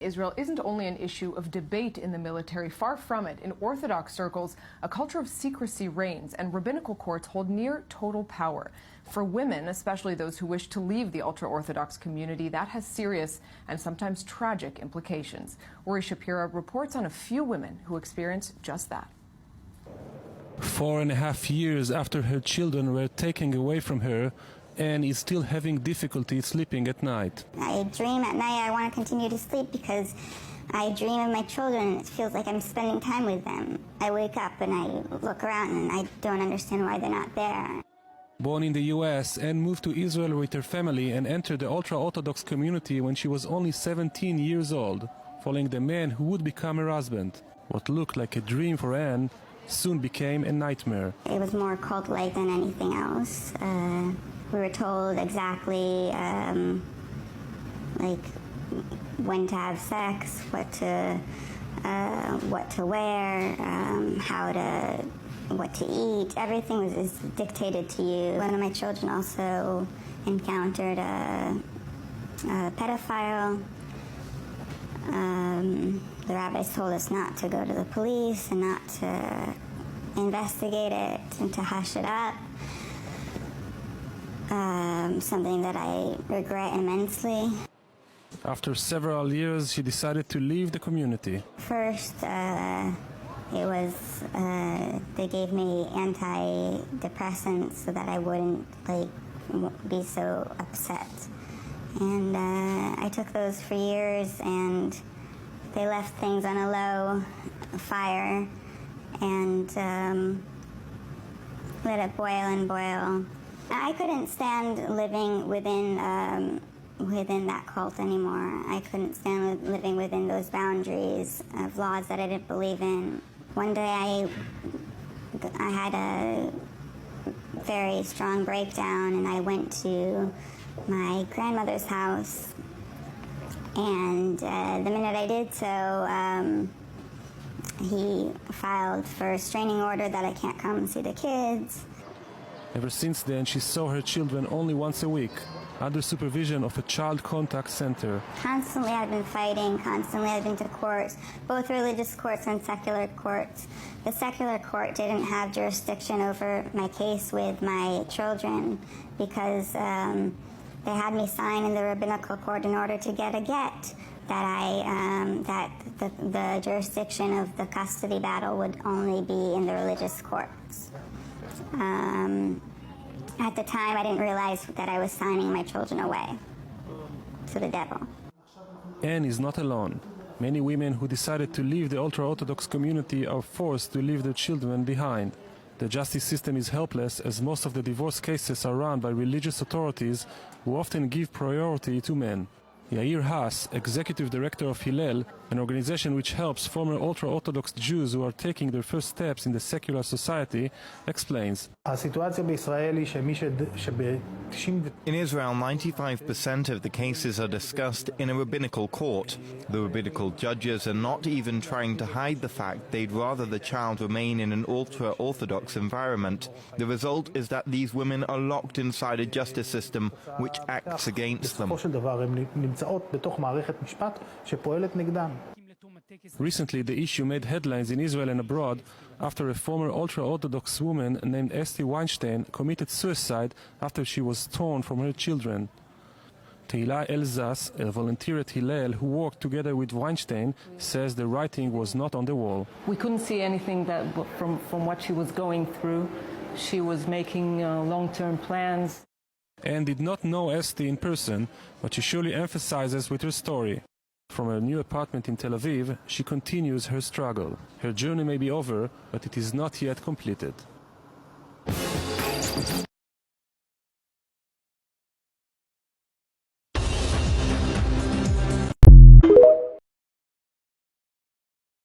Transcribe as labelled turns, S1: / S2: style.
S1: Israel isn't only an issue of debate in the military. Far from it. In Orthodox circles, a culture of secrecy reigns, and rabbinical courts hold near total power. For women, especially those who wish to leave the ultra-Orthodox community, that has serious and sometimes tragic implications. Uri Shapira reports on a few women who experience just that.
S2: 4.5 years after her children were taken away from her, Anne is still having difficulty sleeping at night.
S3: I dream at night. I want to continue to sleep because I dream of my children and it feels like I'm spending time with them. I wake up and I look around and I don't understand why they're not there.
S2: Born in the US, Anne moved to Israel with her family and entered the ultra-Orthodox community when she was only 17 years old, following the man who would become her husband. What looked like a dream for Anne soon became a nightmare.
S3: It was more cult-like than anything else. We were told exactly like when to have sex, what to wear, what to eat. Everything is dictated to you. One of my children also encountered a pedophile. The rabbis told us not to go to the police and not to investigate it and to hush it up. Something that I regret immensely.
S2: After several years, she decided to leave the community.
S3: First, it was they gave me antidepressants so that I wouldn't be so upset. And I took those for years, and they left things on a low fire and let it boil and boil. I couldn't stand living within that cult anymore. I couldn't stand living within those boundaries of laws that I didn't believe in. One day I had a very strong breakdown, and I went to my grandmother's house, and the minute I did so, he filed for a restraining order that I can't come and see the kids.
S2: Ever since then, she saw her children only once a week, under supervision of a child contact center.
S3: Constantly I've been fighting, constantly I've been to courts, both religious courts and secular courts. The secular court didn't have jurisdiction over my case with my children because they had me sign in the rabbinical court in order to get a get that the jurisdiction of the custody battle would only be in the religious courts. At the time, I didn't realize that I was signing my children away to the devil.
S2: Anne is not alone. Many women who decided to leave the ultra-Orthodox community are forced to leave their children behind. The justice system is helpless, as most of the divorce cases are run by religious authorities who often give priority to men. Yair Haas, executive director of Hillel, an organization which helps former ultra-Orthodox Jews who are taking their first steps in the secular society, explains.
S4: In
S5: Israel, 95% of the cases are discussed in a rabbinical court. The rabbinical judges are not even trying to hide the fact they'd rather the child remain in an ultra-Orthodox environment. The result is that these women are locked inside a justice system which acts against them.
S2: Recently, the issue made headlines in Israel and abroad after a former ultra-Orthodox woman named Esti Weinstein committed suicide after she was torn from her children. Tehila Elzas, a volunteer at Hillel who worked together with Weinstein, says the writing was not on the wall.
S6: We couldn't see anything from what she was going through. She was making long-term plans.
S2: Anne did not know Esti in person, but she surely emphasizes with her story. From her new apartment in Tel Aviv, she continues her struggle. Her journey may be over, but it is not yet completed.